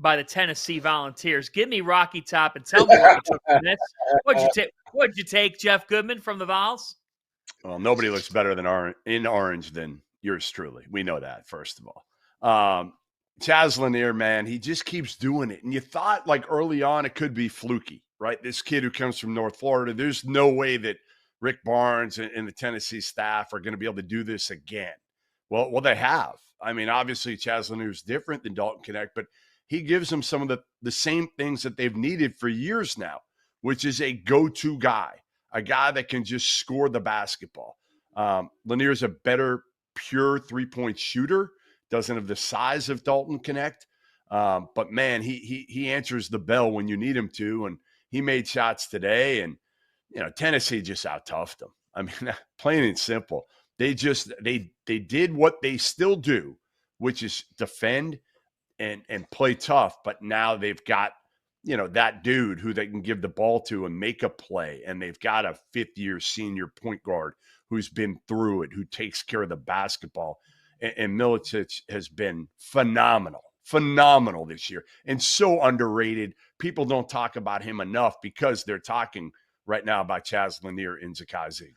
by the Tennessee Volunteers. Give me Rocky Top and tell me what you took from this. What'd you take, Jeff Goodman, from the Vols? Well, nobody looks better in orange than yours truly. We know that, first of all. Chaz Lanier, man, he just keeps doing it. And you thought, like, early on it could be fluky, right? This kid who comes from North Florida, there's no way that Rick Barnes and the Tennessee staff are going to be able to do this again. Well, they have. I mean, obviously, Chaz Lanier is different than Dalton Connect, but he gives them some of the same things that they've needed for years now, which is a go-to guy, a guy that can just score the basketball. Lanier's a better, pure three-point shooter, doesn't have the size of Dalton Connect, but, man, he answers the bell when you need him to, and he made shots today, and, Tennessee just out-toughed them. I mean, plain and simple. They did what they still do, which is defend and play tough, but now they've got, that dude who they can give the ball to and make a play, and they've got a fifth-year senior point guard who's been through it, who takes care of the basketball. And Milicic has been phenomenal this year, and so underrated. People don't talk about him enough because they're talking right now about Chaz Lanier and Zakai Ziegler.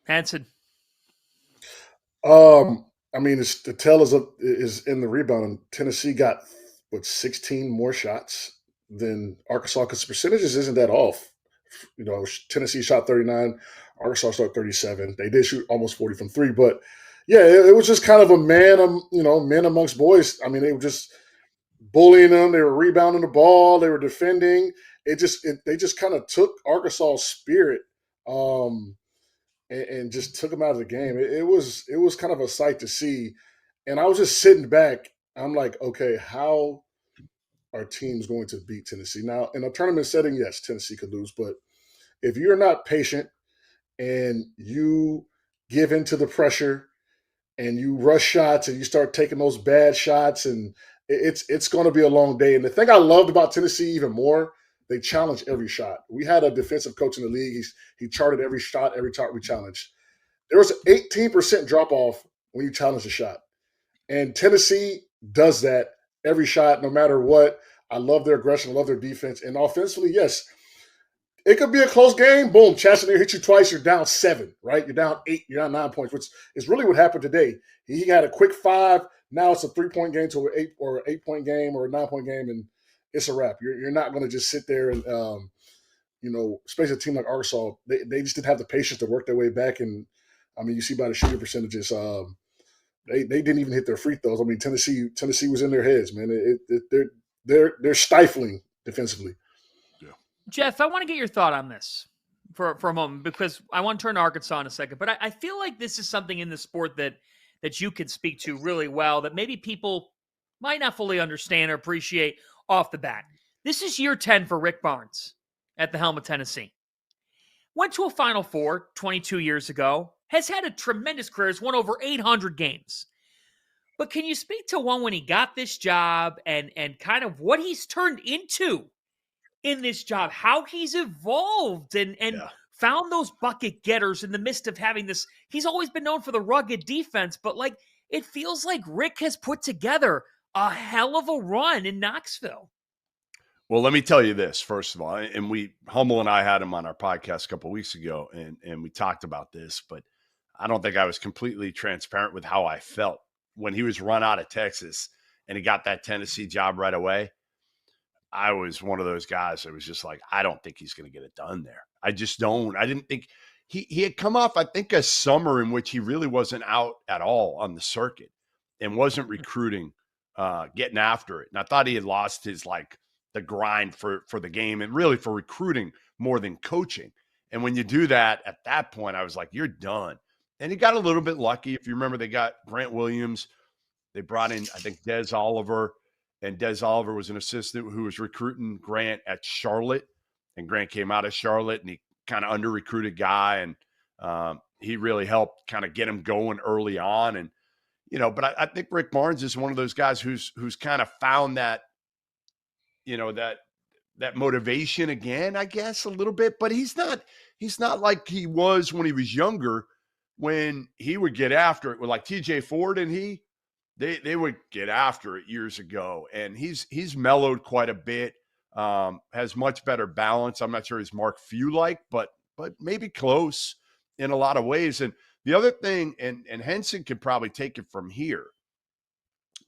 Hanson. I mean, the tell is in the rebound. Tennessee got 16 more shots than Arkansas, because percentages isn't that off. Tennessee shot 39, Arkansas shot 37. They did shoot almost 40 from three, but yeah, it was just kind of a men amongst boys. I mean, they were just bullying them. They were rebounding the ball. They were defending. They just kind of took Arkansas's spirit and just took them out of the game. It was kind of a sight to see. And I was just sitting back. I'm like, okay, how are teams going to beat Tennessee? Now, in a tournament setting, yes, Tennessee could lose. But if you're not patient and you give into the pressure and you rush shots and you start taking those bad shots, and it's going to be a long day. And the thing I loved about Tennessee even more, they challenged every shot. We had a defensive coach in the league. He charted every shot we challenged. There was an 18% drop-off when you challenge a shot. And Tennessee does that every shot, no matter what. I love their aggression. I love their defense. And offensively, yes, it could be a close game. Boom, Chastanier hit you twice. You're down 7, right? You're down 8. You're down 9 points, which is really what happened today. He had a quick 5. Now it's a 3-point game to an 8-point game or a 9-point game, and it's a wrap. You're not going to just sit there and, especially a team like Arkansas, they just didn't have the patience to work their way back. And, I mean, you see by the shooting percentages, they didn't even hit their free throws. I mean, Tennessee was in their heads, man. They're stifling defensively. Yeah. Jeff, I want to get your thought on this for a moment, because I want to turn to Arkansas in a second. But I feel like this is something in the sport that you can speak to really well, that maybe people might not fully understand or appreciate off the bat. This is year 10 for Rick Barnes at the helm of Tennessee. Went to a Final Four 22 years ago, has had a tremendous career, has won over 800 games. But can you speak to one when he got this job and kind of what he's turned into in this job, how he's evolved and found those bucket getters in the midst of having this? He's always been known for the rugged defense, but it feels like Rick has put together a hell of a run in Knoxville. Well, let me tell you this, first of all, and Hummel and I had him on our podcast a couple of weeks ago, and we talked about this, but I don't think I was completely transparent with how I felt when he was run out of Texas and he got that Tennessee job right away. I was one of those guys that was just like, I don't think he's going to get it done there. I just don't. I didn't think he had come off, I think, a summer in which he really wasn't out at all on the circuit and wasn't recruiting, getting after it. And I thought he had lost his, the grind for the game and really for recruiting more than coaching. And when you do that, at that point, I was like, you're done. And he got a little bit lucky. If you remember, they got Grant Williams. They brought in, I think, Des Oliver. And Des Oliver was an assistant who was recruiting Grant at Charlotte. And Grant came out of Charlotte, and he kind of under-recruited guy. And he really helped kind of get him going early on. And, but I think Rick Barnes is one of those guys who's kind of found that, that motivation again, I guess, a little bit. But he's not like he was when he was younger, when he would get after it with like TJ Ford, and they would get after it years ago, and he's mellowed quite a bit. Has much better balance. I'm not sure he's Mark Few like, but maybe close in a lot of ways. And the other thing, and Henson could probably take it from here,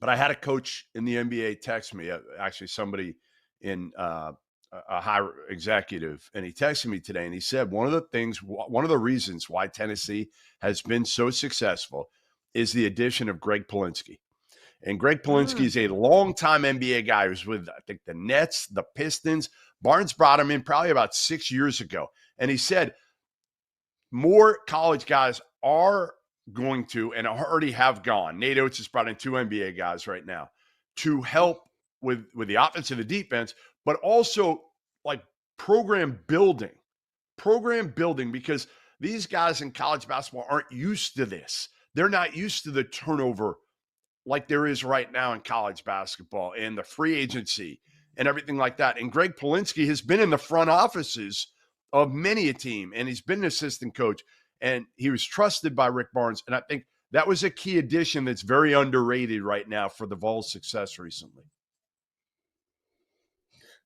but I had a coach in the NBA text me, actually somebody in a high executive, and he texted me today, and he said one of the reasons why Tennessee has been so successful is the addition of Greg Polinsky. And Greg Polinsky is a longtime NBA guy who's with, I think, the Nets, the Pistons. Barnes brought him in probably about 6 years ago. And he said more college guys are going to, and already have gone. Nate Oates has brought in 2 NBA guys right now to help with the offense and the defense, but also like program building, because these guys in college basketball aren't used to this. They're not used to the turnover like there is right now in college basketball and the free agency and everything like that. And Greg Polinsky has been in the front offices of many a team, and he's been an assistant coach, and he was trusted by Rick Barnes. And I think that was a key addition that's very underrated right now for the Vols' success recently.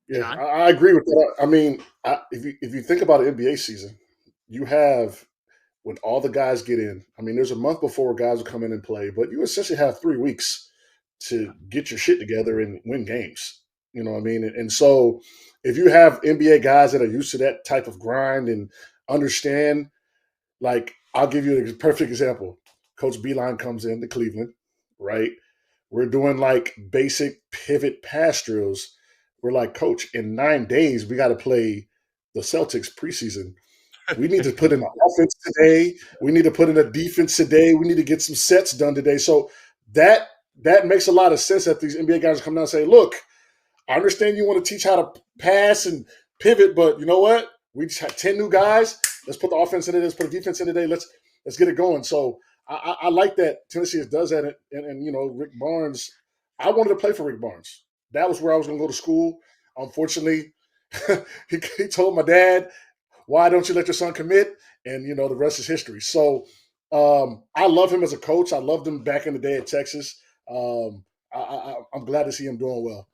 Yeah, I agree with that. I mean, if you think about an NBA season, you have when all the guys get in. I mean, there's a month before guys will come in and play, but you essentially have 3 weeks to get your shit together and win games. You know what I mean? And so if you have NBA guys that are used to that type of grind and understand, like, I'll give you a perfect example. Coach Beeline comes in to Cleveland, right? We're doing like basic pivot pass drills. We're like, Coach, in 9 days, we got to play the Celtics preseason. We need to put in the offense today. We need to put in a defense today. We need to get some sets done today. So that makes a lot of sense that these NBA guys come down and say, look, I understand you want to teach how to pass and pivot, but you know what? We just had 10 new guys. Let's put the offense in today. Let's put the defense in today. Let's get it going. So I like that Tennessee does that. And you know, Rick Barnes, I wanted to play for Rick Barnes. That was where I was going to go to school. Unfortunately, he told my dad, why don't you let your son commit? And, you know, the rest is history. So I love him as a coach. I loved him back in the day at Texas. I'm glad to see him doing well.